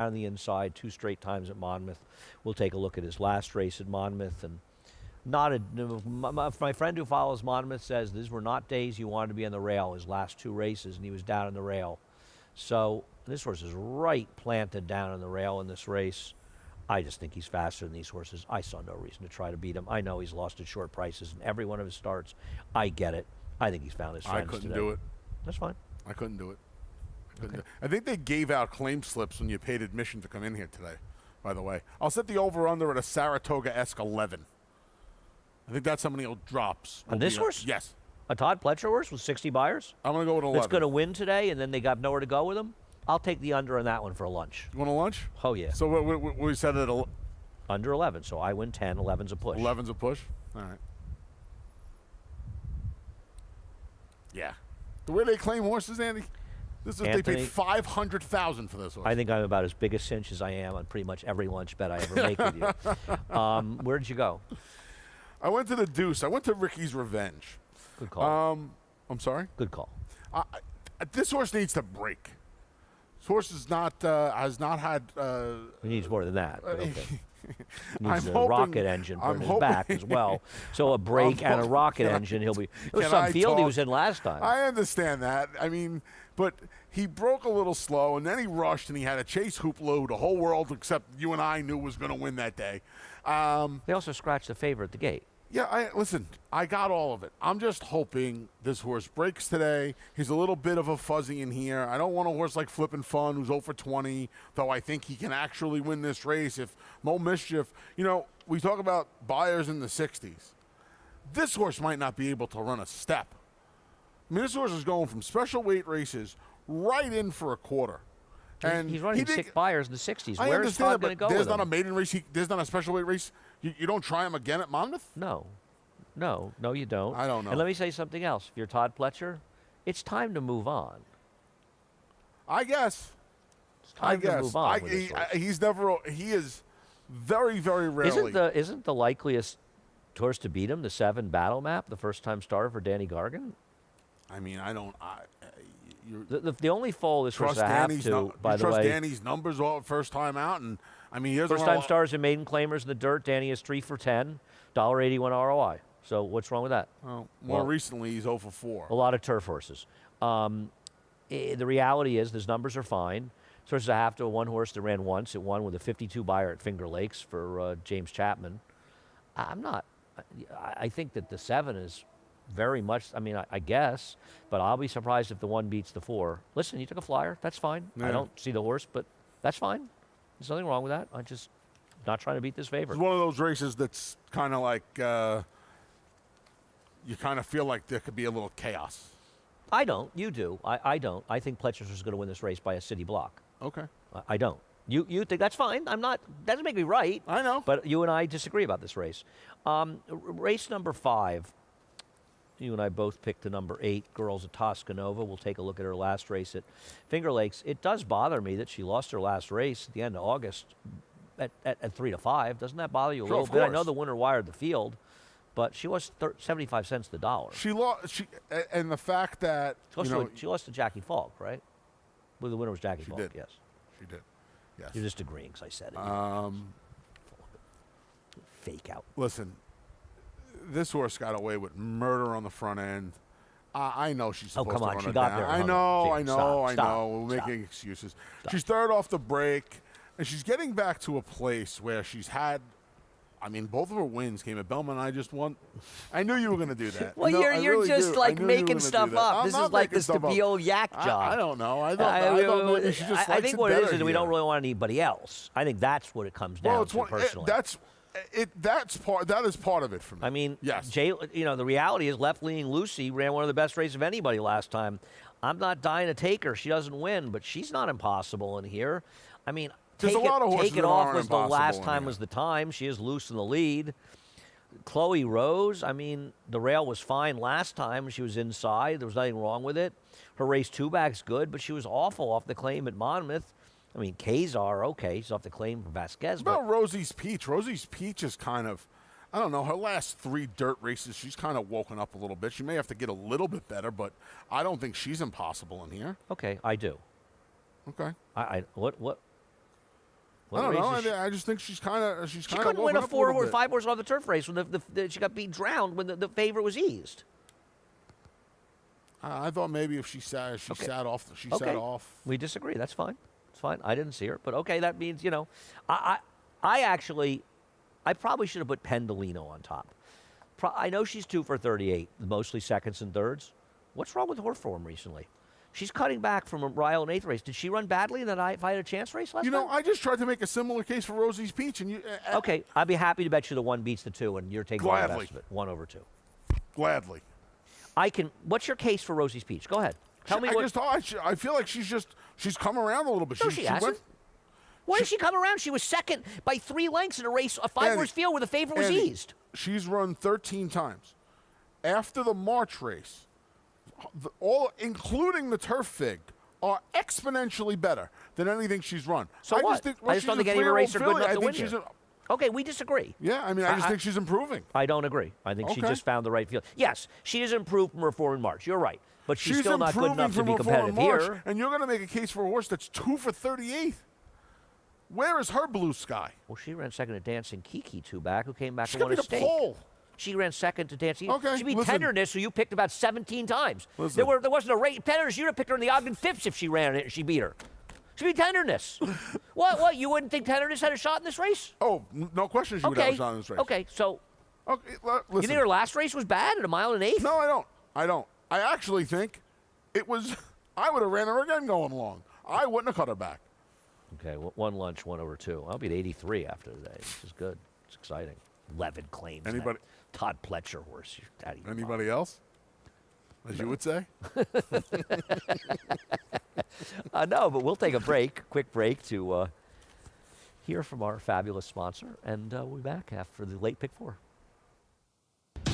on the inside 2 straight times at Monmouth. We'll take a look at his last race at Monmouth. And not a, my friend who follows Monmouth says these were not days you wanted to be on the rail, his last 2 races, and he was down on the rail. So this horse is right planted down on the rail in this race. I just think he's faster than these horses. I saw no reason to try to beat him. I know he's lost at short prices in every one of his starts. I get it. I think he's found his friends I couldn't today. do it. That's fine. I couldn't do it. I think they gave out claim slips when you paid admission to come in here today, by the way. I'll set the over-under at a Saratoga-esque 11. I think that's how many drops. On this horse? Yes. A Todd Pletcher horse with 60 buyers? I'm going to go with 11. That's going to win today, and then they got nowhere to go with him? I'll take the under on that one for a lunch. You want a lunch? Oh, yeah. So we said it at Under 11, so I win 10, 11's a push. 11's a push? All right. Yeah. The way they claim horses, Andy, this is they paid $500,000 for this horse. I think I'm about as big a cinch as I am on pretty much every lunch bet I ever make with you. Where did you go? I went to the Deuce. I went to Ricky's Revenge. Good call. I'm sorry? Good call. This horse needs to break. This horse is not, has not had... He needs more than that, but okay. He needs a hoping, rocket engine for his hoping, back as well. So a brake and a rocket engine, he'll be... It was some field he was in last time. I understand that. I mean, but he broke a little slow, and then he rushed, and he had a chase hoop load. The whole world, except you and I, knew was going to win that day. They also scratched the favor at the gate. Yeah, listen, I got all of it. I'm just hoping this horse breaks today. He's a little bit of a fuzzy in here. I don't want a horse like Flippin' Fun who's 0 for 20, though I think he can actually win this race. If Mo Mischief, we talk about buyers in the 60s. This horse might not be able to run a step. I mean, this horse is going from special weight races right in for a quarter. And he's running 6 buyers in the 60s. Where is Todd Todd going to go there's with not him? a maiden race. There's not a special weight race. You don't try him again at Monmouth? No, you don't. I don't know. And let me say something else. If you're Todd Pletcher, it's time to move on. I guess. It's time to move on with this horse. He is very, very rarely. Isn't the likeliest horse to beat him the 7 Battle Map, the first-time starter for Danny Gargan? I mean, I don't. The only foal this horse I have to, by the way. Trust Danny's numbers all first time out, and I mean, here's first-time starters and maiden claimers in the dirt. Danny is 3 for 10, $1.81 ROI. So what's wrong with that? Well, more recently, he's 0 for 4. A lot of turf horses. The reality is, his numbers are fine. So there's a half to one horse that ran once. It won with a 52 buyer at Finger Lakes for James Chapman. I think that the 7 is very much, I guess, but I'll be surprised if the 1 beats the 4. Listen, he took a flyer. That's fine. Yeah. I don't see the horse, but that's fine. There's nothing wrong with that. I'm just not trying to beat this favorite. It's one of those races that's kind of like you kind of feel like there could be a little chaos. I don't. You do. I don't. I think Pletcher's is going to win this race by a city block. Okay. I don't. You think that's fine. I'm not. Doesn't make me right. I know. But you and I disagree about this race. Race number 5. You and I both picked the number 8, Girls at Toscanova. We'll take a look at her last race at Finger Lakes. It does bother me that she lost her last race at the end of August at 3 to 5. Doesn't that bother you a little bit? I know the winner wired the field, but she was 75 cents the dollar. She lost. And the fact that she lost to Jackie Falk, right? Well, the winner was Jackie Falk. Did. Yes, she did. Yes. You're just agreeing because I said it. Fake out. Listen. This horse got away with murder on the front end. I know she's supposed to run she it got down. there. I know. Stop. We're making excuses. She's third off the break, and she's getting back to a place where she's had. I mean, both of her wins came at Belmont. I just won. I knew you were going to do that. Well, you're really just like making stuff up. This is like the Stabile Yak job. I don't know. I don't know. I think what it is we don't really want anybody else. I think that's what it comes down to personally. That is part of it for me. I mean, yes. The reality is left-leaning Lucy ran one of the best races of anybody last time. I'm not dying to take her. She doesn't win, but she's not impossible in here. I mean, There's a lot of horses Take It that Off aren't was the last impossible time was the time. She is loose in the lead. Chloe Rose, I mean, the rail was fine last time. She was inside. There was nothing wrong with it. Her race 2-back's good, but she was awful off the claim at Monmouth. I mean, Kazar, okay, he's off the claim from Vasquez. What about Rosie's Peach? Rosie's Peach is kind of, I don't know, her last 3 dirt races, she's kind of woken up a little bit. She may have to get a little bit better, but I don't think she's impossible in here. Okay, I do. Okay. What? I don't know. races she- I just think she's kind of She couldn't win a 5-horse on the turf race when she got beat drowned when the favorite was eased. I thought maybe if she sat off. She sat off. We disagree. That's fine. It's fine. I didn't see her, but okay. That means I actually, I probably should have put Pendolino on top. I know she's 2 for 38, mostly seconds and thirds. What's wrong with her form recently? She's cutting back from a Ryle and 8th race. Did she run badly in that If I Had a Chance race last time? I just tried to make a similar case for Rosie's Peach, and you. Okay, I'd be happy to bet you the 1 beats the 2, and you're taking all the Gladly. best of it. 1 over 2. Gladly. What's your case for Rosie's Peach? Go ahead. Tell me what. I feel like she's come around a little bit. No, she hasn't. Why did she come around? She was second by 3 lengths in a race, a 5-horse field where the favorite was eased. She's run 13 times. After the March race, including the turf fig, are exponentially better than anything she's run. So what? I just don't think any race are good enough to win here. Okay, we disagree. Yeah, I mean, I just think she's improving. I don't agree. I think she just found the right field. Yes, she has improved from her form in March. You're right. But she's still not good enough to be competitive here. And you're going to make a case for a horse that's 2 for 38. Where is her blue sky? Well, she ran second to Dancing Kiki 2 back, who came back She's and won a gonna be the stake. pole. She ran second to Dancing. Okay, She beat listen. Tenderness, who you picked about 17 times. Listen. There wasn't a race. Tenderness, you'd have picked her in the Ogden Phipps if she ran it. She beat her. She beat Tenderness. What? You wouldn't think Tenderness had a shot in this race? Oh, no question she would have a shot in this race. Okay, so Okay, you listen. think her last race was bad at 1 1/8? No, I don't. I actually think it was. I would have ran her again going long. I wouldn't have cut her back. Okay, 1 lunch, 1 over 2. I'll be at 83 after today, which is good. It's exciting. 11 claims. Anybody? That Todd Pletcher horse. You're out of your Anybody mind. else? As you would say. No, but we'll take a quick break to hear from our fabulous sponsor, and we'll be back after the late pick 4.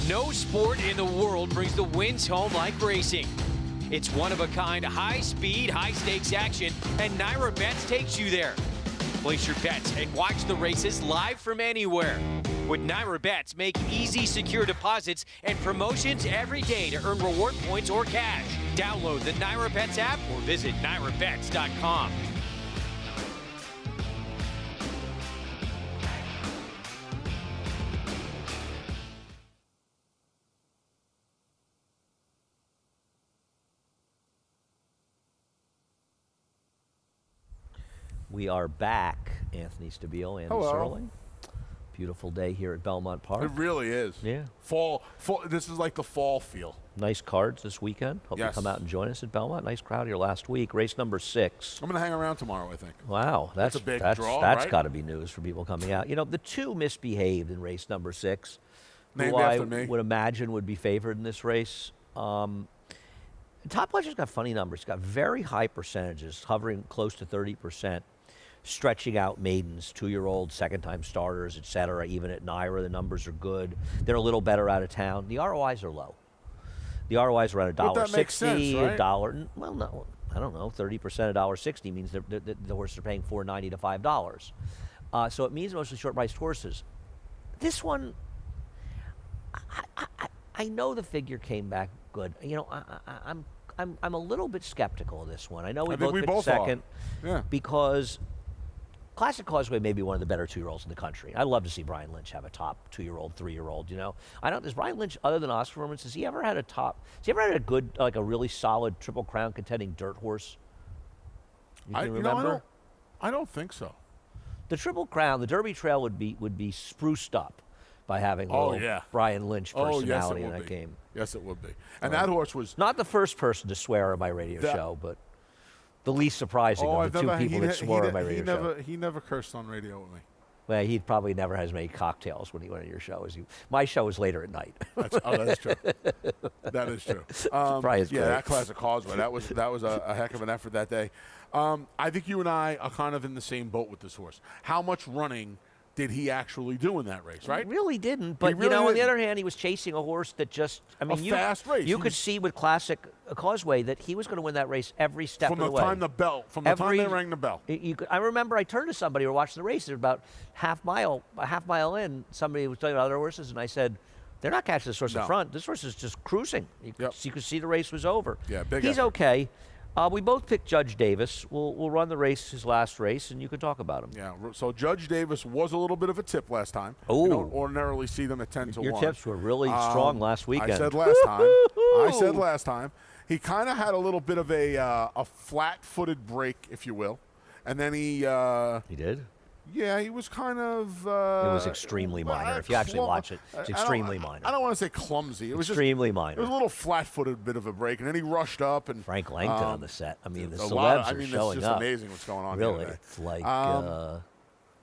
No sport in the world brings the wins home like racing. It's one-of-a-kind, high-speed, high-stakes action, and Naira Bets takes you there. Place your bets and watch the races live from anywhere. With Naira Bets, make easy, secure deposits and promotions every day to earn reward points or cash. Download the Naira Bets app or visit nairabets.com. We are back, Anthony Stabile and Hello. Serling. Beautiful day here at Belmont Park. It really is. Yeah. Fall. This is like the fall feel. Nice cards this weekend. Hope you Yes. come out and join us at Belmont. Nice crowd here last week. Race number 6. I'm going to hang around tomorrow, I think. Wow, that's a big that's draw, That's right? got to be news for people coming out. The 2 misbehaved in race number 6. Named who I after me. would imagine would be favored in this race. Top Pledger's got funny numbers. He's got very high percentages, hovering close to 30%. Stretching out maidens, 2-year-olds, second-time starters, etc. Even at Naira, the numbers are good. They're a little better out of town. The ROIs are low. The ROIs are around But that makes sense, $1.60, right? $1. Well, no, I don't know. 30% $1.60 means the horses are paying $4.90 to $5. So it means mostly short-priced horses. This one, I know the figure came back good. I'm a little bit skeptical of this one. I know we both picked second Yeah. because Classic Causeway may be one of the better 2-year-olds in the country. I'd love to see Brian Lynch have a top 2-year-old, 3-year-old. I don't. Does Brian Lynch, other than Oscar performance, has he ever had a a good, like a really solid Triple Crown contending dirt horse? You can remember? I don't think so. The Triple Crown, the Derby Trail would be spruced up by having a little Brian Lynch personality in that game. Yes, it would be. And that horse was Not the first person to swear on my radio show, but the least surprising of the 2 people that swore on my radio show. He never cursed on radio with me. Well, he probably never has many cocktails when he went on your show. My show was later at night. That's true. That is true. Probably is great. That Classic Causeway, that was a heck of an effort that day. I think you and I are kind of in the same boat with this horse. How much running did he actually do in that race, right? He really didn't. But, really on the didn't. other hand, he was chasing a horse that just, fast race. You could see with Classic Causeway that he was going to win that race every step of the way. From the time they rang the bell. I remember I turned to somebody who were watching the race. They're about a half mile in. Somebody was talking about other horses, and I said, they're not catching this horse in front. This horse is just cruising. You could see the race was over. Yeah, big He's effort. okay. We both picked Judge Davis. We'll run the race, his last race, and you can talk about him. Yeah, so Judge Davis was a little bit of a tip last time. Oh. You don't ordinarily see them at 10 to 1. Your tips were really strong last weekend. I said last time. I said last time. He kind of had a little bit of a flat-footed break, if you will. And then he did? Yeah, he was kind of... it was extremely minor. If you actually watch it, it's extremely minor. I don't want to say clumsy. It was extremely just, minor. It was a little flat-footed bit of a break, and then he rushed up. And Frank Langton on the set. I mean, the celebs are it's showing just up. amazing what's going on Really, here today. it's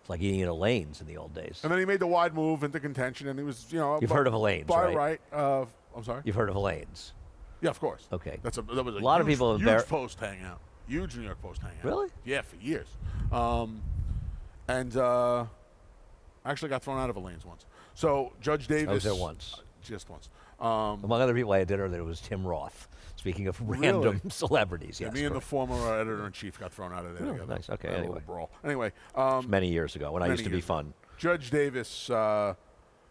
like eating at Elaine's in the old days. And then he made the wide move into contention, and he was, You've heard of Elaine's, right? I'm sorry? You've heard of Elaine's. Yeah, of course. Okay. That was a lot of people huge Post hangout. Huge New York Post hangout. Really? Yeah, for years. I actually got thrown out of Elaine's once. So Judge Davis. I was there once. Just once. Among other people I had dinner, there was Tim Roth. Speaking of random celebrities, yes. Yeah, me and the former editor-in-chief got thrown out of there together. Nice. Okay. A Anyway. little brawl. Anyway. Many years ago when I used to be fun. Judge Davis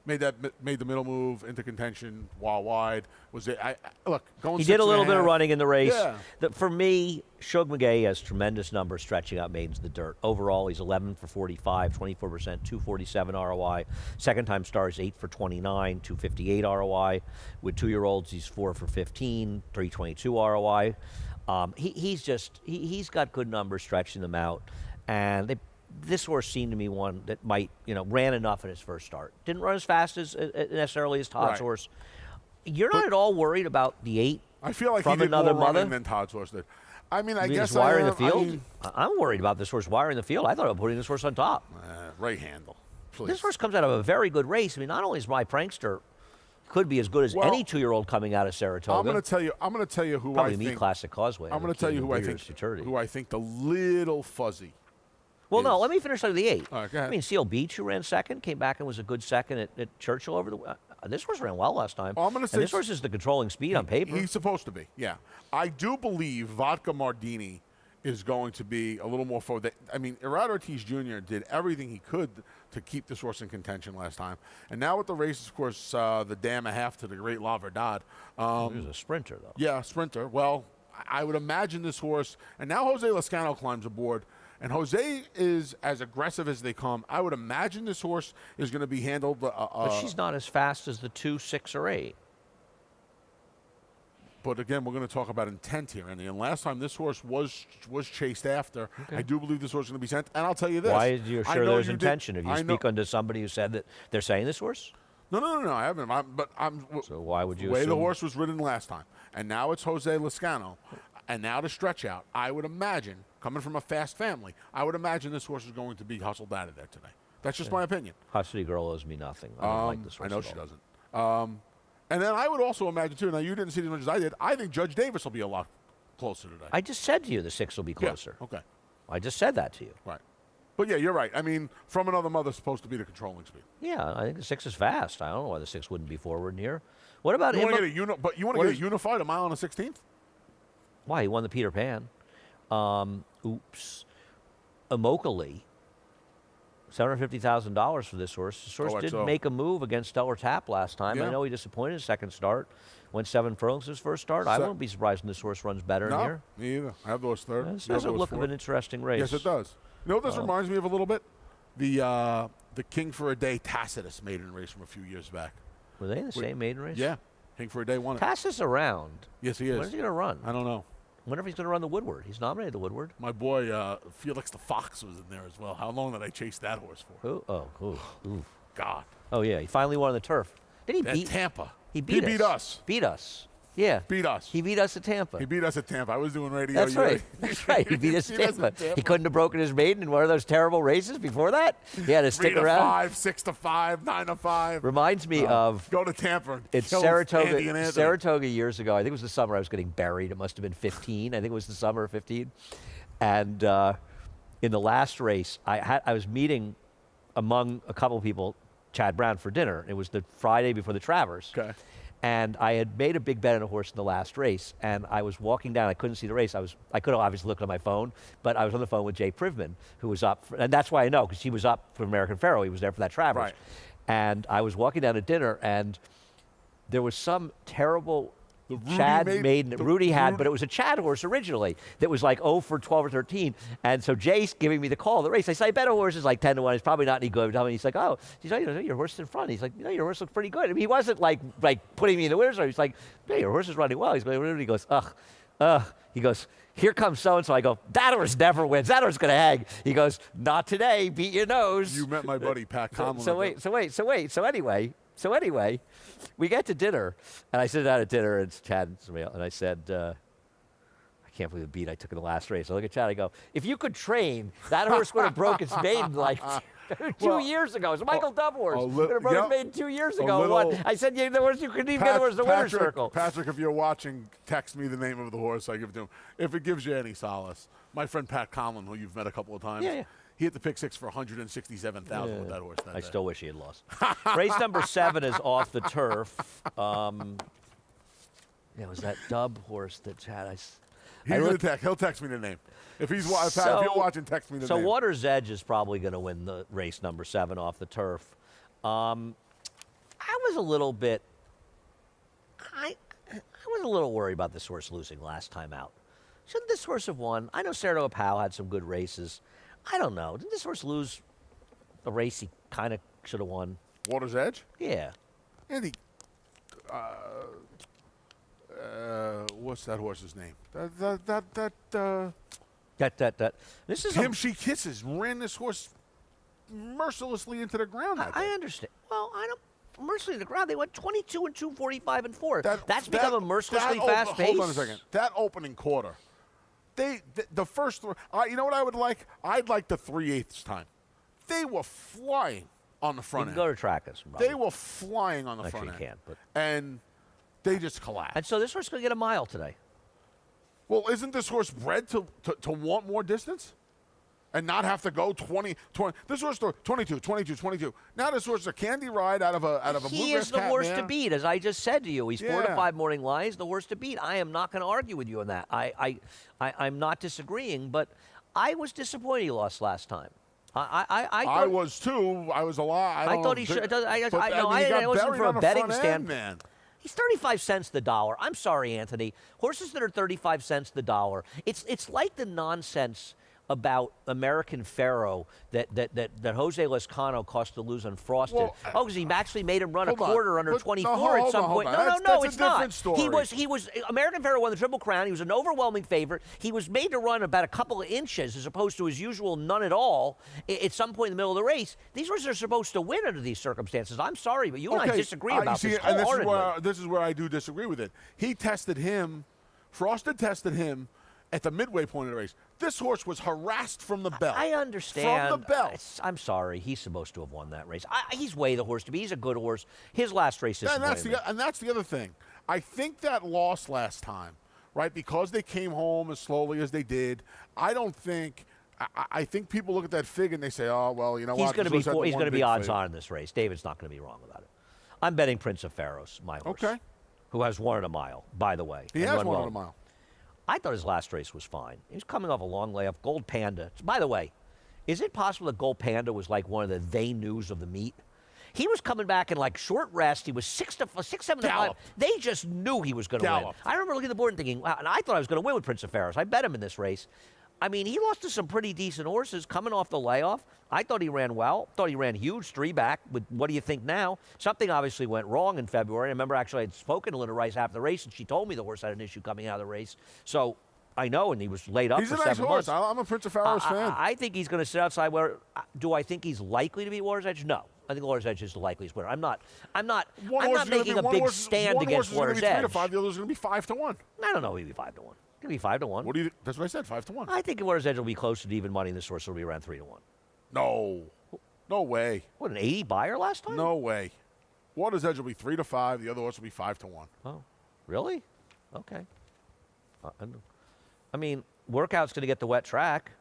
made the middle move into contention while wide. Look, going. He did a little bit of running in the race. Yeah. For me, Shug McGay has tremendous numbers stretching out maidens in the dirt. Overall, he's 11 for 45, 24%, 247 ROI. Second time stars 8 for 29, 258 ROI. With 2-year-olds, he's 4 for 15, 322 ROI. He's got good numbers stretching them out, and this horse seemed to me one that might, ran enough in his first start. Didn't run as fast as necessarily as Todd's horse. You're not at all worried about the 8. I feel like from he did another more running mother than Todd's horse did. I mean, I guess wiring the field. I'm worried about this horse wiring the field. I thought about putting this horse on top. Right handle. Please. This horse comes out of a very good race. I mean, not only is my prankster could be as good as any 2-year-old coming out of Saratoga. I'm going to tell you who probably I think. me Classic Causeway. I'm going to tell you who I think the little fuzzy. Well, no, let me finish on the 8. All right, go ahead. I mean, Seal Beach, who ran second, came back and was a good second at Churchill over the. This horse ran well last time. I'm going to say this horse is the controlling speed on paper. He's supposed to be, yeah. I do believe Vodka Mardini is going to be a little more forward. I mean, Irad Ortiz Jr. did everything he could to keep this horse in contention last time. And now with the race, of course, the dam a half to the great La Verdad. He was a sprinter, though. Yeah, sprinter. Well, I would imagine this horse, and now Jose Lascano climbs aboard. And Jose is as aggressive as they come. I would imagine this horse is going to be handled. But she's not as fast as the 2, 6, or 8. But again, we're going to talk about intent here. And last time this horse was chased after, I do believe this horse is going to be sent. And I'll tell you this. Why are you sure there's intention? If you speak under somebody who said that they're saying this horse? No, I haven't. So why would you the way assume? the horse was ridden last time. And now it's Jose Lascano. And now to stretch out, I would imagine, coming from a fast family, I would imagine this horse is going to be hustled out of there today. That's just my opinion. Custody Girl owes me nothing. I don't like this horse. I know she doesn't. And then I would also imagine, too, now you didn't see it as much as I did, I think Judge Davis will be a lot closer today. I just said to you the 6 will be closer. Yeah, okay. I just said that to you. Right. But, yeah, you're right. I mean, from another mother is supposed to be the controlling speed. Yeah, I think the 6 is fast. I don't know why the 6 wouldn't be forward in here. What about him? But you want to get a unified a mile on the 16th? Why? He won the Peter Pan. Immokalee. $750,000 for this horse. This horse did make a move against Stellar Tap last time. Yeah. I know he disappointed his second start. Went 7 furlongs his first start. I won't be surprised when this horse runs better in here. Me either. I have those third. This does look of an interesting race. Yes, it does. You know what this reminds me of a little bit? The King for a Day Tacitus maiden race from a few years back. Were they in the same maiden race? Yeah. King for a Day won it. Tacitus around. Yes, he is. When is he going to run? I don't know. I wonder if he's going to run the Woodward. He's nominated the Woodward. My boy Felix the Fox was in there as well. How long did I chase that horse for? Who? Oh, ooh. God. Oh, yeah. He finally won on the turf. Did he beat Tampa? He beat us. Beat us. Yeah. Beat us. He beat us at Tampa. He beat us at Tampa. I was doing radio. That's right. That's right. He beat us at Tampa. He couldn't have broken his maiden in one of those terrible races before that. He had to stick around. 3-5, 6-5, 9-5. Reminds me of go to Tampa. It's Saratoga years ago. I think it was the summer I was getting buried. It must have been 15. I think it was the summer of 15. And in the last race, I was meeting among a couple of people, Chad Brown, for dinner. It was the Friday before the Travers. Okay. And I had made a big bet on a horse in the last race, and I was walking down. I couldn't see the race. I could have obviously looked on my phone, but I was on the phone with Jay Privman, who was up, and that's why I know, because he was up for American Pharoah. He was there for that Travers. Right. And I was walking down to dinner, and there was some terrible Chad made- the Rudy had, Rudy- but it was a Chad horse originally that was like 0 for 12 or 13. And so Jay's giving me the call of the race. I say, I bet a horse is like 10 to 1. He's probably not any good. He's like, oh, your horse is in front. He's like, your horse looks pretty good. I mean, he wasn't like putting me in the winner's circle. He's like, yeah, your horse is running well. He goes, he goes, here comes so-and-so. I go, that horse never wins. That horse going to hang. He goes, not today. Beat your nose. You met my buddy Pat Conlon. So anyway, we get to dinner, and I sit down at dinner, and it's Chad and somebody else, and I said, I can't believe the beat I took in the last race. I look at Chad, I go, if you could train, that horse would have broke its maiden like 2 years ago. It's a Michael Dove horse. Would have broke its maiden 2 years ago. I said, the horse you couldn't even get the horse in the winner's circle. Patrick, if you're watching, text me the name of the horse I give it to him. If it gives you any solace. My friend Pat Conlon, who you've met a couple of times. Yeah. He hit the pick six for 167,000 with that horse. I still wish he had lost. Race number 7 is off the turf. Was that Dub horse that Chad? He'll text me the name. If you're watching, text me the name. So Water's Edge is probably going to win the race number 7 off the turf. I was a little bit. I was a little worried about this horse losing last time out. Shouldn't this horse have won? I know Saratoga Powell had some good races. I don't know. Didn't this horse lose a race he kind of should have won? Water's Edge? Yeah. Andy, what's that horse's name? This is Tim She Kisses ran this horse mercilessly into the ground. I understand. Well, I don't. Mercilessly into the ground. They went 22 and 2, 45 and 4. That's become a mercilessly fast pace. Hold on a second. That opening quarter, the first, you know what I would like? I'd like the 3/8 time. They were flying on the front end. Go to Trackers. They were flying on the front end. Actually, you can't. But and they just collapsed. And so this horse is going to get a mile today. Well, isn't this horse bred to want more distance? And not have to go 20. This horse 22, 22, 22. Now this horse is a candy ride out of a bluegrass He is the horse to beat, as I just said to you. He's 4 to 5 morning lines, the horse to beat. I am not going to argue with you on that. I'm not disagreeing, but I was disappointed he lost last time. I was too. I was a lot. I thought he should. I wasn't for a betting stand. Man. He's 35 cents the dollar. I'm sorry, Anthony. Horses that are 35 cents the dollar. It's like the nonsense about American Pharaoh that Jose Lezcano cost to lose on Frosted. Well, because he actually made him run a hold on. quarter under But- 24 at some point. Hold on. No, That's it's a not. different story. He was American Pharaoh won the Triple Crown. He was an overwhelming favorite. He was made to run about a couple of inches as opposed to his usual none at all at some point in the middle of the race. These horses are supposed to win under these circumstances. I'm sorry, but you and I disagree about this wholeheartedly. This is where I do disagree with it. He tested him. Frosted tested him at the midway point of the race. This horse was harassed from the bell. I understand. From the bell. I'm sorry. He's supposed to have won that race. He's way the horse to be. He's a good horse. His last race is And that's the other thing. I think that loss last time, right, because they came home as slowly as they did, I don't think – I think people look at that fig and they say, oh, well, you know he's what? He's going to be odds on in this race. David's not going to be wrong about it. I'm betting Prince of Pharaohs, my horse. Okay. Who has won in a mile, by the way. He has won in a mile. I thought his last race was fine. He was coming off a long layoff. Gold Panda. By the way, is it possible that Gold Panda was like one of the they news of the meet? He was coming back in like short rest. He was 6, 7 to 5. They just knew he was going to win. I remember looking at the board and thinking, wow, and I thought I was going to win with Prince of Pharaohs. I bet him in this race. I mean, he lost to some pretty decent horses coming off the layoff. I thought he ran well. Thought he ran huge, 3 back. With what do you think now? Something obviously went wrong in February. I remember actually I had spoken to Linda Rice after the race, and she told me the horse had an issue coming out of the race. So I know, and he was laid up for 7 months. He's a nice horse. I'm a Prince of Pharaohs fan. I think he's going to sit outside. Do I think he's likely to be Water's Edge? No. I think Water's Edge is the likeliest winner. I'm not making a big stand against Water's Edge. 3 to 5. The other is going to be 5 to 1. I don't know. He'll be 5 to 1. He'll be 5 to 1. What do you? That's what I said. 5 to 1. I think Water's Edge will be closer to even money. This horse will be around 3 to 1. No way. What, an 80 buyer last time? No way. Water's Edge will be 3 to 5. The other horse will be 5 to 1. Oh, really? Okay. I mean, Workout's going to get the wet track.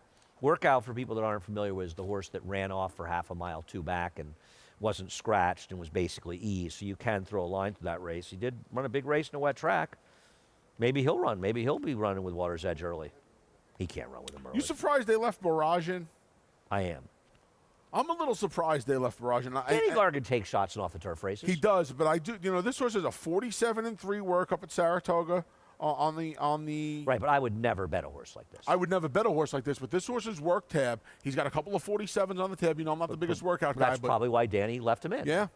Workout, for people that aren't familiar with, is the horse that ran off for half a mile 2 back and wasn't scratched and was basically eased. So you can throw a line to that race. He did run a big race in a wet track. Maybe he'll run. Maybe he'll be running with Water's Edge early. He can't run with him early. You surprised they left Barrage in? I am. I'm a little surprised they left Barrage. And Danny Gargan takes shots in off the turf races. he does, but I do. This horse is a 47-3 work up at Saratoga on the. Right, but I would never bet a horse like this. I would never bet a horse like this, but this horse's work tab. He's got a couple of 47s on the tab. I'm not the biggest workout guy, That's but probably why Danny left him in. yeah.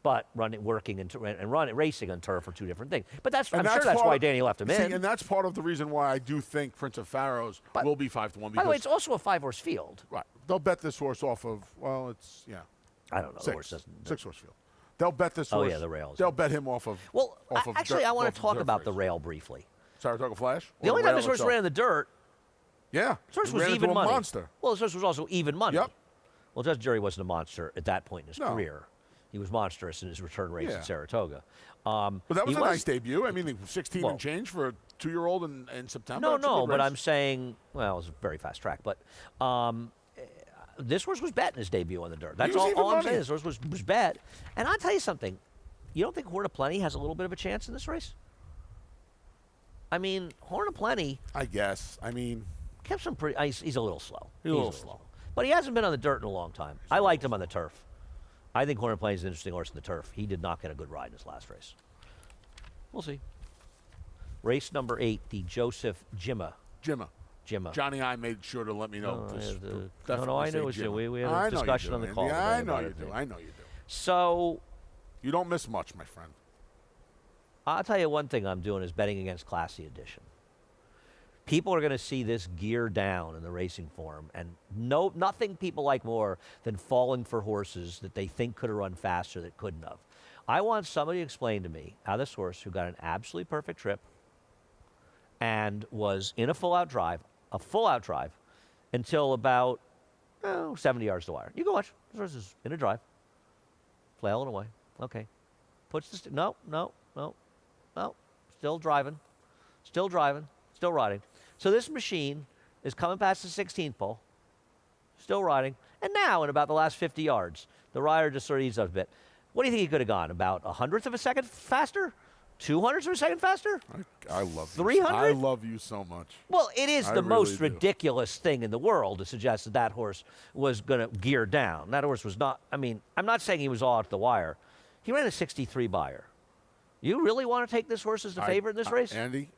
But working and racing on turf are two different things. But I'm sure that's that's part why of- Danny left him in. And that's part of the reason why I do think Prince of Pharaohs will be 5-1. By the way, it's also a 5-horse field. Right. They'll bet this horse off of, it's, I don't know. The horse 6. doesn't. 6-horse field. They'll bet this Oh, horse. yeah, the rails. They'll bet him off of. Well, off of actually, dirt- I want off to of talk turf about the race. rail briefly. Saratoga Flash? The Or only time rail this horse itself? ran in the dirt, Yeah. this horse He was ran even into a money. monster. Well, this horse was also even money. Yep. Well, Judge Jerry wasn't a monster at that point in his No. career. He was monstrous in his return race Yeah. at Saratoga. But that was he a nice debut. I mean, 16 Well- and change for a 2-year-old in September. No, That's a no, good but race. I'm saying, well, it was a very fast track, but this horse was bet in his debut on the dirt. That's was even all I'm money. saying. This horse was bet. And I'll tell you something. You don't think Horn of Plenty has a little bit of a chance in this race? I mean, Horn of Plenty I guess. I mean, kept some pretty. He's a little slow. He's a little slow. But he hasn't been on the dirt in a long time. I liked him on the turf. I think Horn of Plenty is an interesting horse in the turf. He did not get a good ride in his last race. We'll see. Race number 8, the Joseph Jimma. Jimma. Johnny I made sure to let me know. No, This- no, definitely I say knew it was you. Jimma. We had a I know you discussion do, on the Andy. call today I know about you it. do. I know you do. So You don't miss much, my friend. I'll tell you one thing I'm doing is betting against Classy Edition. People are going to see this gear down in the racing form, and nothing people like more than falling for horses that they think could have run faster that couldn't have. I want somebody to explain to me how this horse, who got an absolutely perfect trip and was in a full-out drive, until about 70 yards to wire. You go watch. This horse is in a drive, flailing away. Okay. Puts the no, still driving, still riding. So this machine is coming past the 16th pole, still riding, and now in about the last 50 yards, the rider just sort of eases up a bit. What do you think he could have gone? About 100th of a second faster? 200ths of a second faster? I love you. 300? I love you so much. Well, it is I the most really do. ridiculous thing in the world to suggest that that horse was going to gear down. That horse was not, I mean, I'm not saying he was all at the wire. He ran a 63 buyer. You really want to take this horse as the favorite in this race? Andy?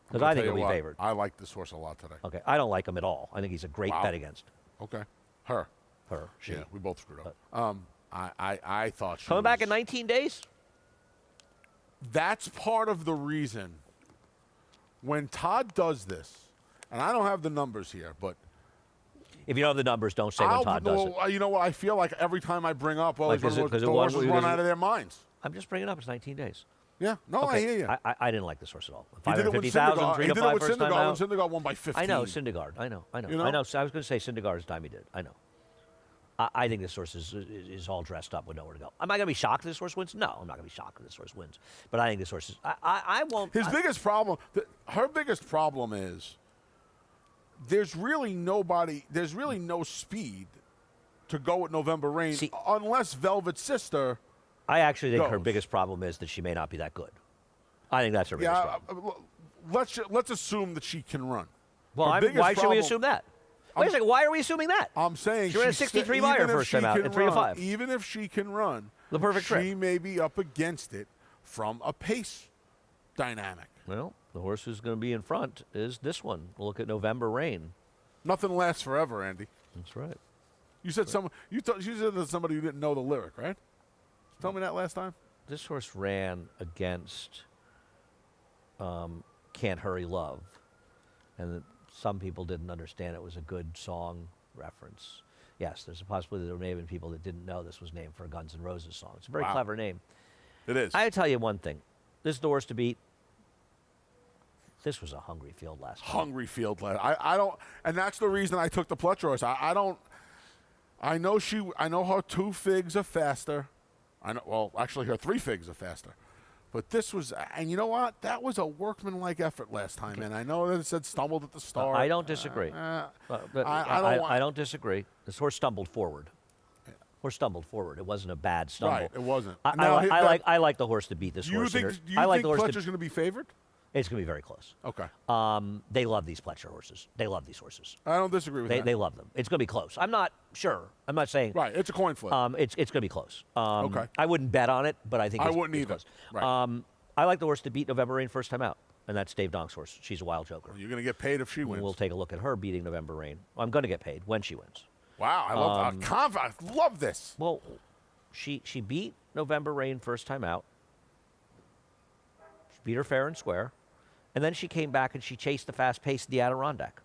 Because I'm I gonna think tell he'll you be what, favored. I like this horse a lot today. Okay, I don't like him at all. I think he's a great Wow. bet against Okay. Her. her. She. Yeah, we both screwed up. I thought she Coming back was- in 19 days? That's part of the reason when Todd does this, and I don't have the numbers here, but If you don't have the numbers, don't say when Todd does it. you know what? I feel like every time I bring up, Like, the is it- 'cause it horses was- run because out of their minds. I'm just bringing it up. It's 19 days. Yeah, no, I hear you. I didn't like this horse at all. He did it with 550,000, Syndergaard. 3 He to did it 5 with first time Syndergaard out. when Syndergaard won by 15. I know, Syndergaard. I know. You know? I know. So I was going to say Syndergaard's time he did. I know. I think this horse is all dressed up with nowhere to go. Am I going to be shocked if this horse wins? No, I'm not going to be shocked if this horse wins. But I think this horse is. I won't. His biggest problem, her biggest problem is there's really no speed to go with November Rain See- unless Velvet Sister. I actually think her goes. biggest problem is that she may not be that good. I think that's her biggest Yeah, problem. let's assume that she can run. Well, Her biggest why should we problem- assume that? Wait a second. Why are we assuming that? I'm saying She ran a she's 63 even buyer if first she time out can in 3 to run- 5. Even if she can run, The perfect she trip. may be up against it from a pace dynamic. Well, the horse who's going to be in front is this one. Look at November Rain. Nothing lasts forever, Andy. That's right. You said you said that somebody who didn't know the lyric, right? Tell me that last time. This horse ran against Can't Hurry Love, and some people didn't understand it was a good song reference. Yes, there's a possibility there may have been people that didn't know this was named for a Guns N' Roses song. It's a very Wow. clever name. It is. I tell you one thing. This is the horse to beat. This was a hungry field last night. Hungry field lad. I don't, and that's the reason I took the Pletcher horse. I don't. I know her 2 figs are faster. I know. Well, actually, her 3 figs are faster. But this was, and you know what? That was a workmanlike effort last time. And I know that it said stumbled at the start. I don't disagree. I don't disagree. This horse stumbled forward. Horse stumbled forward. It wasn't a bad stumble. Right, it wasn't. I Now, like the horse to beat this You horse. think? Do you I like think the horse Pletcher's going to be favored? It's going to be very close. Okay. They love these Pletcher horses. They love these horses. I don't disagree with that. They love them. It's going to be close. I'm not sure. I'm not saying. Right. It's a coin flip. It's going to be close. Okay. I wouldn't bet on it, but I think I it's, wouldn't it's either. close. Right. I like the horse to beat November Rain first time out, and that's Dave Donk's horse. She's a wild joker. You're going to get paid if she wins. We'll take a look at her beating November Rain. I'm going to get paid when she wins. Wow. I love that. I love this. Well, she beat November Rain first time out. She beat her fair and square. And then she came back and she chased the fast pace of the Adirondack.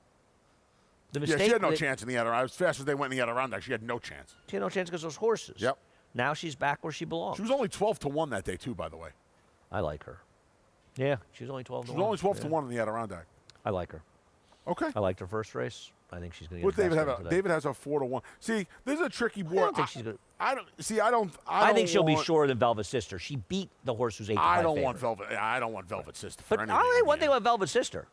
The mistake She had no chance in the Adirondack. As fast as they went in the Adirondack, she had no chance. She had no chance because those horses. Yep. Now she's back where she belongs. She was only 12-1 that day, too, by the way. I like her. Yeah, she was only 12 to She 1. was only 12-1 in the Adirondack. I like her. Okay. I liked her first race. I think she's going to get What the David best have? win today. David has a 4-1. See, this is a tricky board. I don't think she's good. I don't see. I don't. I think she'll be want- shorter than Velvet Sister. She beat the horse who's 8 to 5 I don't favorite. want Velvet. I don't want Velvet Sister for But anything. I'll tell you in one the thing end. about Velvet Sister.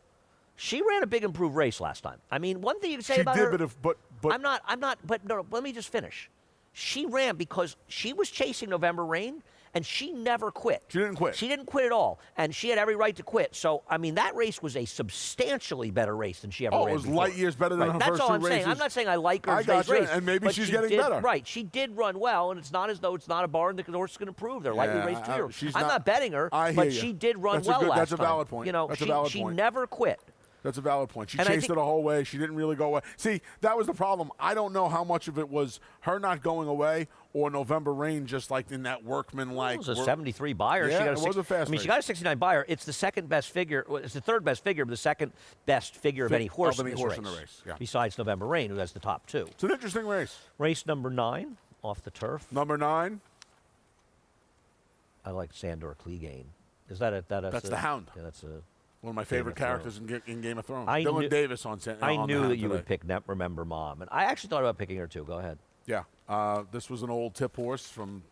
She ran a big improved race last time. I mean, one thing you can say She about did, her. but I'm not. But no, let me just finish. She ran because she was chasing November Rain, and she never quit. She didn't quit. She didn't quit at all, and she had every right to quit. So, I mean, that race was a substantially better race than she ever ran it was before. light years better than Right, her that's first all two I'm saying. races. I'm not saying I like her I today's gotcha, race, and maybe but she's she getting did, better. Right, she did run well, and it's not as though it's not a barn that the horse is going to prove. They're lightly raced too. I'm not betting her, I hear but ya. she did run That's a well good- last that's a time. valid point. You know, That's a valid she point. never quit. That's a valid point. She And I chased think- it the whole way. She didn't really go away. See, that was the problem. I don't know how much of it was her not going away or November Rain just like in that workman-like. It was a 73 buyer. Yeah, she got it was a fast I mean, she race. got a 69 buyer. It's the second best figure. Well, it's the third best figure, but the second best figure of any horse, of any in, this horse race, in the race, yeah. Besides November Rain, who has the top two. It's an interesting race. Race number 9 off the turf. Number 9. I like Sandor Clegane. Is that a That's the Hound. Yeah, that's a. One of my favorite Game of characters in Game of Thrones. I Dylan knew- Davis on. I on the knew Hound that you today. would pick Remember Mom, and I actually thought about picking her too. Go ahead. Yeah. This was an old tip horse from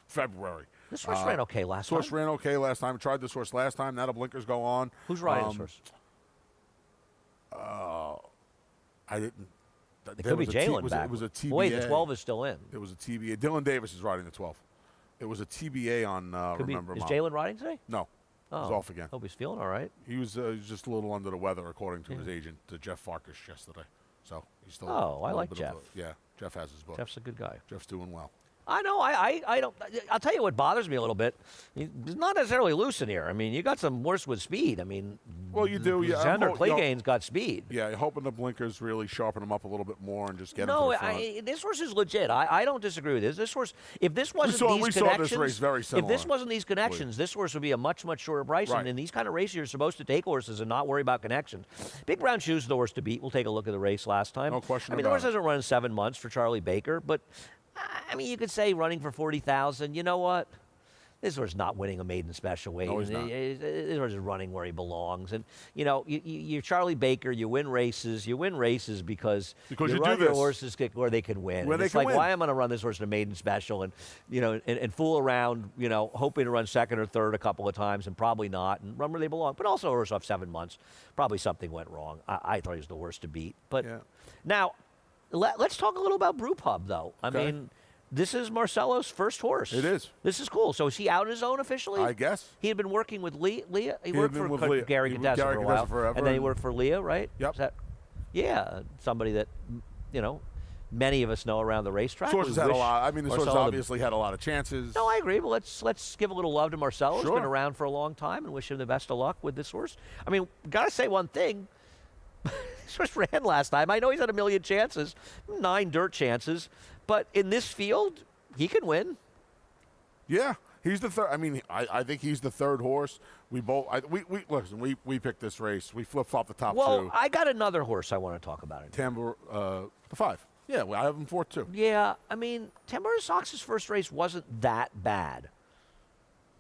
February. This horse ran okay last This horse time. ran okay last time. Tried this horse last time. Now the blinkers go on. Who's riding this horse? I didn't. It could be Jalen back. It was a TBA. Wait, the 12 is still in. It was a TBA. Dylan Davis is riding the 12. It was a TBA on Could be, Remember is Mom. Jalen riding today? No. Oh, He's off again. Hope he's feeling all right. He was just a little under the weather, according to his agent, to Jeff Farkas yesterday. So he's still. Oh, I a like little bit Jeff. of yeah, Jeff has his book. Jeff's a good guy. Jeff's doing well. I know. I don't. I'll tell you what bothers me a little bit. He's not necessarily loose in here. I mean, you got some horse with speed. I mean, Well, you do. Yeah, Xander Clegane's got speed. Yeah, you're hoping the blinkers really sharpen him up a little bit more and just get him No, to the front. this horse is legit. I don't disagree with this. This horse, if this wasn't we these saw connections, this race very if this similar. wasn't these connections, this horse would be a much shorter price. Right. And in these kind of races, you're supposed to take horses and not worry about connections. Big Brown Shoes, the horse to beat. We'll take a look at the race last time. No question I mean, the about horse it. hasn't run in 7 months for Charlie Baker, but I mean, you could say running for 40,000. You know what? This horse is not winning a maiden special weight. No, he's not. This horse is running where he belongs. And, you know, you're Charlie Baker. You win races. You win races because you run do your this. horses where they can win. Where And they it's can like, win. why am I going to run this horse in a maiden special and, you know, and fool around, you know, hoping to run second or third a couple of times and probably not and run where they belong. But also a horse off 7 months. Probably something went wrong. I thought he was the worst to beat. But Yeah. now, let's talk a little about Brew Pub, though. I Okay. mean, this is Marcelo's first horse. It is. This is cool. So is he out on his own officially? I guess. He had been working with Leah. He had worked been for with Leah. Gary He was Gadesa Gary for a Gadesa while, forever, and then he and- worked for Leah, right? Yep. Is that, yeah, somebody that you know many of us know around the racetrack. Sources We had a wish lot. I mean, the source Marcelo the- obviously had a lot of chances. No, I agree. But let's give a little love to Marcelo. He's Sure. been around for a long time, and wish him the best of luck with this horse. I mean, gotta say one thing. This horse ran last time. I know he's had a million chances, 9 dirt chances, but in this field, he can win. Yeah, he's the third. I mean, I think he's the third horse. We both. Listen. We picked this race. We flip flop the top Well, two. I got another horse I want to talk about. The 5. Yeah, well, I have him fourth too. Yeah, I mean, Tambora Sox's first race wasn't that bad.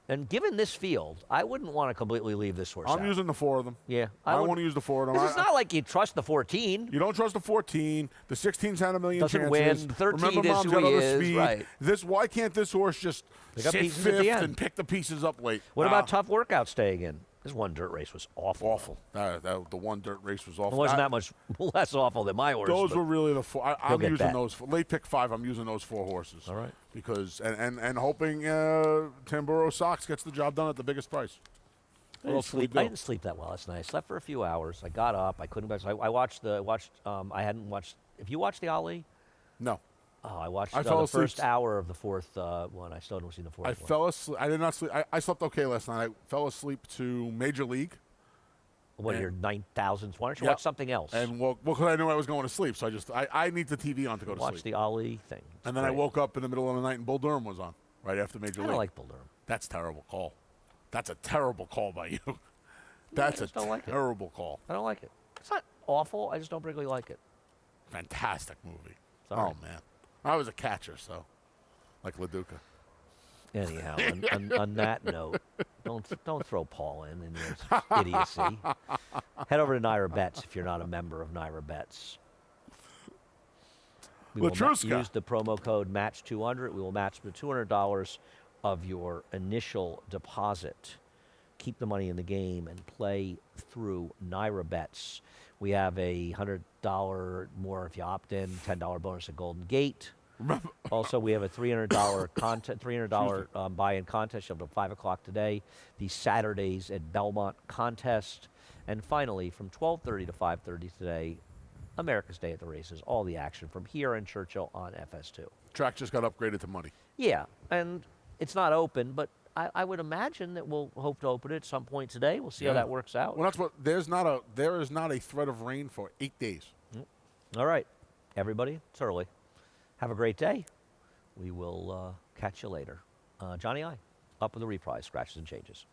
And given this field, I wouldn't want to completely leave this horse I'm out. using the 4 of them. Yeah. I want to use the 4 of them. Because it's not like you trust the 14. You don't trust the 14. The 16's had a million Doesn't chances. win. 13 Remember, is Mom's who got he other is, speed. right. Why can't this horse just Pick up sit pieces at fifth the end. and pick the pieces up late? What about tough workout staying in? This one dirt race was awful. Awful. The one dirt race was awful. It wasn't that much less awful than my horse. Those but were really the 4. I'm get using bet. those. Late pick 5. I'm using those 4 horses. All right. Because and hoping Tamburo Sox gets the job done at the biggest price. I didn't sleep that well last night. I slept for a few hours. I got up. I couldn't. So I watched the. I hadn't watched. If you watched the Ali, No. oh, I watched I the fell asleep. first hour of the fourth one. I still haven't seen the fourth I one. fell asleep. I did not sleep. I slept okay last night. I fell asleep to Major League. What are your 9,000s? Why don't you Yep. watch something else? And well, because I knew I was going to sleep, so I need the TV on to go to watch sleep. the Ali thing. It's And then I great. woke up in the middle of the night and Bull Durham was on right after Major I League. don't like Bull Durham. That's a terrible call. That's a terrible call by you. That's a just don't like it. terrible call. I don't like it. It's not awful. I just don't particularly like it. Fantastic movie. Sorry. Oh, man. I was a catcher, so like LaDuca. Anyhow, on that note, don't throw Paul in his idiocy. Head over to Naira Bets if you're not a member of Naira Bets. We will Latruska. use the promo code MATCH200. We will match the $200 of your initial deposit. Keep the money in the game and play through Naira Bets. We have a $100 more if you opt in, $10 bonus at Golden Gate. Also, we have a $300 buy-in contest up to 5 o'clock today. The Saturdays at Belmont contest. And finally, from 12:30 to 5:30 today, America's Day at the Races. All the action from here in Churchill on FS2. Track just got upgraded to money. Yeah, and it's not open, but I would imagine that we'll hope to open it at some point today. We'll see how that works out. Well, that's what. There is not a threat of rain for 8 days. All right, everybody, it's early. Have a great day. We will catch you later. Johnny I, up with the reprise, scratches and changes.